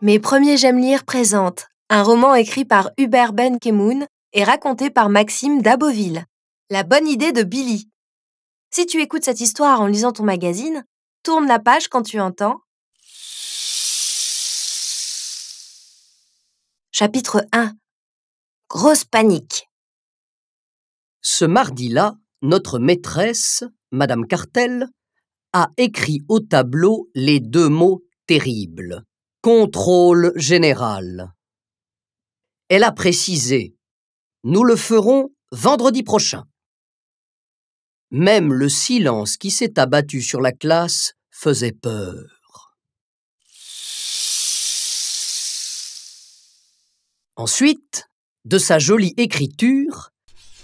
Mes premiers J'aime lire présente un roman écrit par Hubert Ben Kemoun et raconté par Maxime Daboville. La bonne idée de Billy. Si tu écoutes cette histoire en lisant ton magazine, tourne la page quand tu entends. Chapitre 1. Grosse panique. Ce mardi-là, notre maîtresse, Madame Cartel, a écrit au tableau les deux mots terribles. Contrôle général. Elle a précisé « Nous le ferons vendredi prochain ». Même le silence qui s'est abattu sur la classe faisait peur. Ensuite, de sa jolie écriture,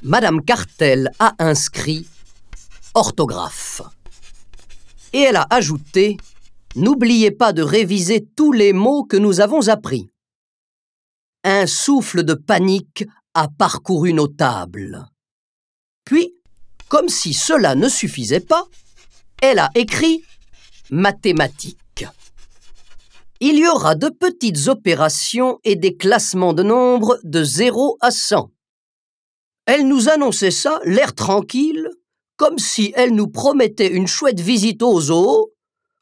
Madame Cartel a inscrit « orthographe ». Et elle a ajouté « N'oubliez pas de réviser tous les mots que nous avons appris ». Un souffle de panique a parcouru nos tables. Puis, comme si cela ne suffisait pas, elle a écrit « mathématiques ». Il y aura de petites opérations et des classements de nombres de 0 à 100. Elle nous annonçait ça, l'air tranquille, comme si elle nous promettait une chouette visite au zoo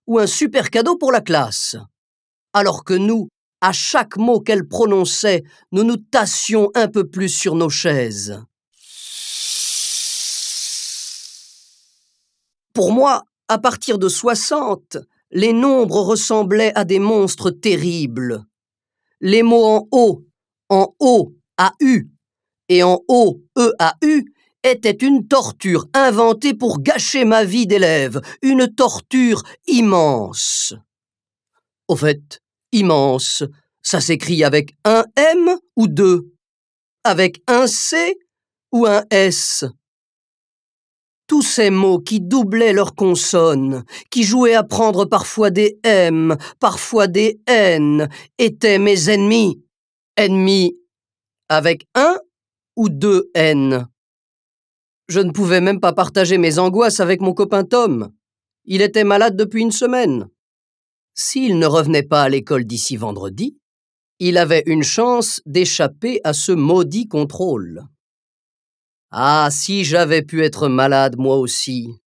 ou un super cadeau pour la classe. Alors que nous, à chaque mot qu'elle prononçait, nous nous tassions un peu plus sur nos chaises. Pour moi, à partir de 60, les nombres ressemblaient à des monstres terribles. Les mots en O, A-U, et en O, E-A-U, étaient une torture inventée pour gâcher ma vie d'élève, une torture immense. Au fait, immense, ça s'écrit avec un M ou deux? Avec un C ou un S? Tous ces mots qui doublaient leurs consonnes, qui jouaient à prendre parfois des M, parfois des N, étaient mes ennemis. Ennemis avec un ou deux N? Je ne pouvais même pas partager mes angoisses avec mon copain Tom. Il était malade depuis une semaine. S'il ne revenait pas à l'école d'ici vendredi, il avait une chance d'échapper à ce maudit contrôle. Ah, si j'avais pu être malade moi aussi.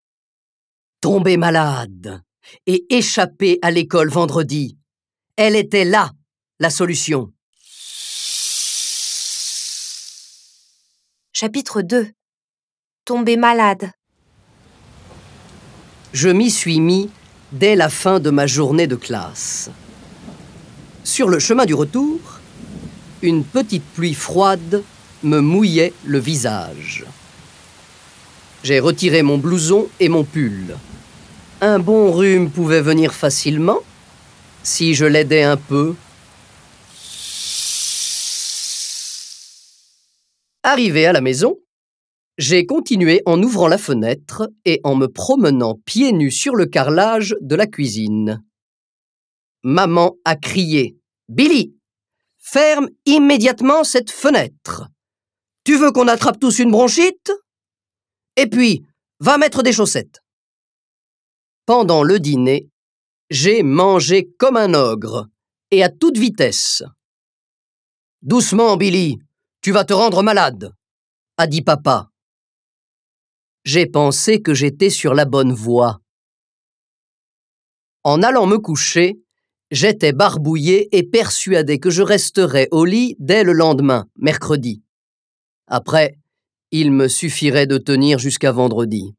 Tomber malade et échapper à l'école vendredi. Elle était là, la solution. Chapitre 2. Tomber malade. Je m'y suis mis dès la fin de ma journée de classe. Sur le chemin du retour, une petite pluie froide me mouillait le visage. J'ai retiré mon blouson et mon pull. Un bon rhume pouvait venir facilement si je l'aidais un peu. Arrivé à la maison, j'ai continué en ouvrant la fenêtre et en me promenant pieds nus sur le carrelage de la cuisine. Maman a crié « Billy, ferme immédiatement cette fenêtre. Tu veux qu'on attrape tous une bronchite? Et puis, va mettre des chaussettes. » Pendant le dîner, j'ai mangé comme un ogre et à toute vitesse. « Doucement, Billy, tu vas te rendre malade, » a dit papa. J'ai pensé que j'étais sur la bonne voie. En allant me coucher, j'étais barbouillé et persuadé que je resterais au lit dès le lendemain, mercredi. Après, il me suffirait de tenir jusqu'à vendredi.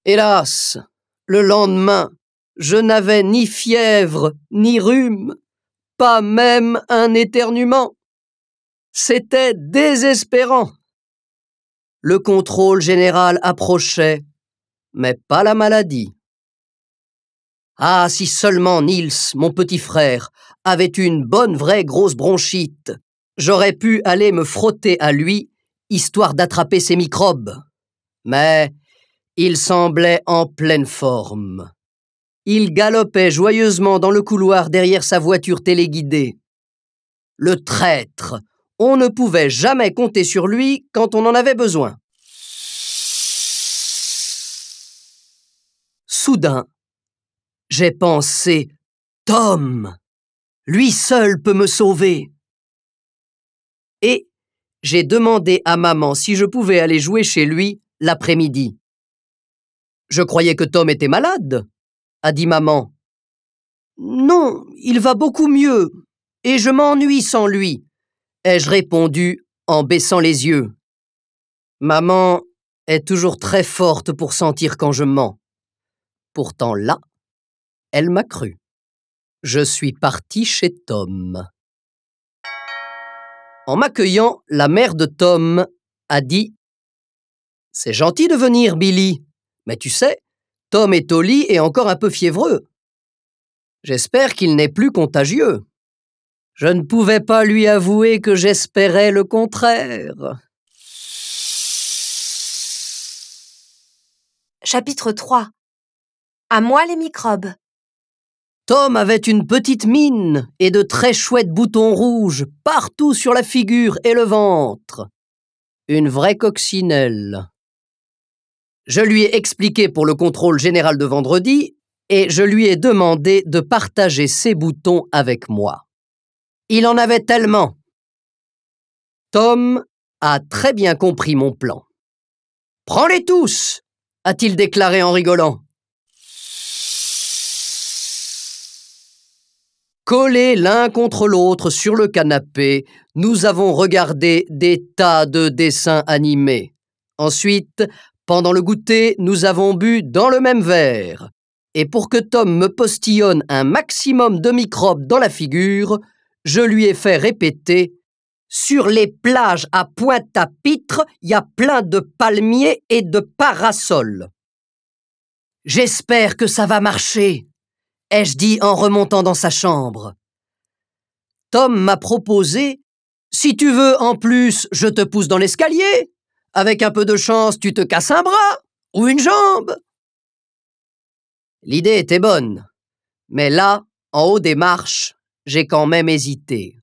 Hélas, le lendemain, je n'avais ni fièvre, ni rhume, pas même un éternuement. C'était désespérant. Le contrôle général approchait, mais pas la maladie. Ah, si seulement Niels, mon petit frère, avait une bonne vraie grosse bronchite, j'aurais pu aller me frotter à lui, histoire d'attraper ses microbes. Mais il semblait en pleine forme. Il galopait joyeusement dans le couloir derrière sa voiture téléguidée. Le traître! On ne pouvait jamais compter sur lui quand on en avait besoin. Soudain, j'ai pensé « Tom, lui seul peut me sauver !» Et j'ai demandé à maman si je pouvais aller jouer chez lui l'après-midi. « Je croyais que Tom était malade », a dit maman. « Non, il va beaucoup mieux, et je m'ennuie sans lui », ai-je répondu en baissant les yeux. Maman est toujours très forte pour sentir quand je mens. Pourtant là, elle m'a cru. Je suis parti chez Tom. En m'accueillant, la mère de Tom a dit « C'est gentil de venir, Billy, mais tu sais, Tom est au lit et encore un peu fiévreux. J'espère qu'il n'est plus contagieux. » Je ne pouvais pas lui avouer que j'espérais le contraire. Chapitre 3. À moi les microbes. Tom avait une petite mine et de très chouettes boutons rouges partout sur la figure et le ventre. Une vraie coccinelle. Je lui ai expliqué pour le contrôle général de vendredi et je lui ai demandé de partager ses boutons avec moi. Il en avait tellement. Tom a très bien compris mon plan. « Prends-les tous !» a-t-il déclaré en rigolant. Collés l'un contre l'autre sur le canapé, nous avons regardé des tas de dessins animés. Ensuite, pendant le goûter, nous avons bu dans le même verre. Et pour que Tom me postillonne un maximum de microbes dans la figure, je lui ai fait répéter « Sur les plages à Pointe-à-Pitre, il y a plein de palmiers et de parasols. » « J'espère que ça va marcher », ai-je dit en remontant dans sa chambre. Tom m'a proposé « Si tu veux, en plus, je te pousse dans l'escalier. Avec un peu de chance, tu te casses un bras ou une jambe. » L'idée était bonne, mais là, en haut des marches, j'ai quand même hésité.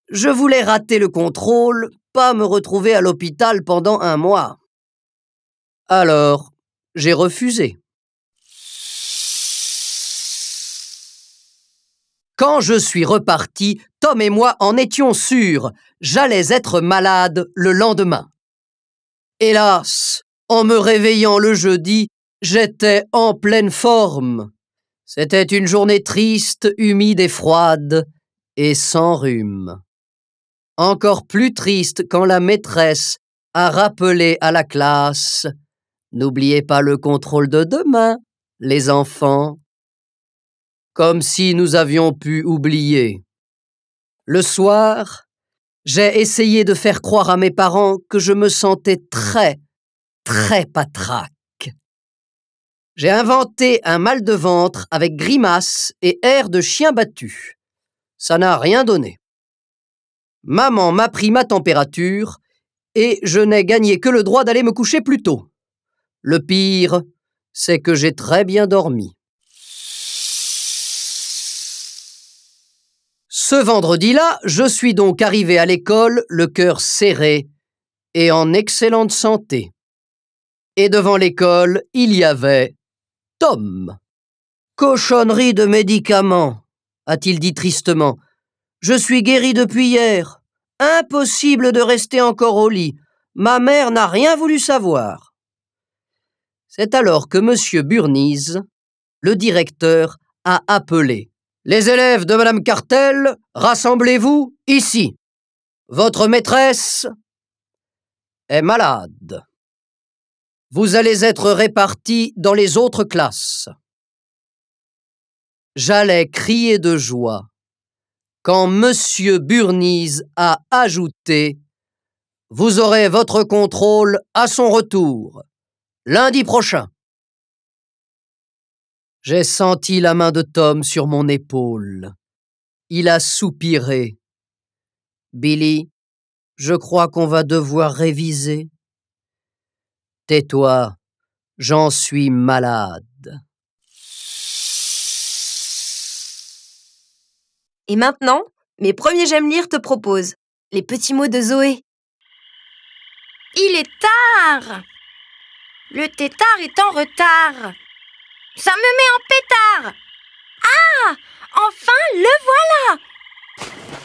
Je voulais rater le contrôle, pas me retrouver à l'hôpital pendant 1 mois. Alors, j'ai refusé. Quand je suis reparti, Tom et moi en étions sûrs. J'allais être malade le lendemain. Hélas, en me réveillant le jeudi, j'étais en pleine forme. C'était une journée triste, humide et froide, et sans rhume. Encore plus triste quand la maîtresse a rappelé à la classe « N'oubliez pas le contrôle de demain, les enfants ». Comme si nous avions pu oublier. Le soir, j'ai essayé de faire croire à mes parents que je me sentais très patraque. J'ai inventé un mal de ventre avec grimace et air de chien battu. Ça n'a rien donné. Maman m'a pris ma température et je n'ai gagné que le droit d'aller me coucher plus tôt. Le pire, c'est que j'ai très bien dormi. Ce vendredi-là, je suis donc arrivé à l'école, le cœur serré et en excellente santé. Et devant l'école, il y avait Tom. « Cochonnerie de médicaments », a-t-il dit tristement. « Je suis guéri depuis hier. Impossible de rester encore au lit. Ma mère n'a rien voulu savoir. » C'est alors que M. Burnies, le directeur, a appelé. « Les élèves de Madame Cartel, rassemblez-vous ici. Votre maîtresse est malade. Vous allez être répartis dans les autres classes. » J'allais crier de joie quand M. Burnies a ajouté « Vous aurez votre contrôle à son retour, lundi prochain. » J'ai senti la main de Tom sur mon épaule. Il a soupiré. « Billy, je crois qu'on va devoir réviser. »« Tais-toi, j'en suis malade. » Et maintenant, mes premiers J'aime lire te proposent les petits mots de Zoé. Il est tard. Le tétard est en retard. Ça me met en pétard. Ah! Enfin, le voilà!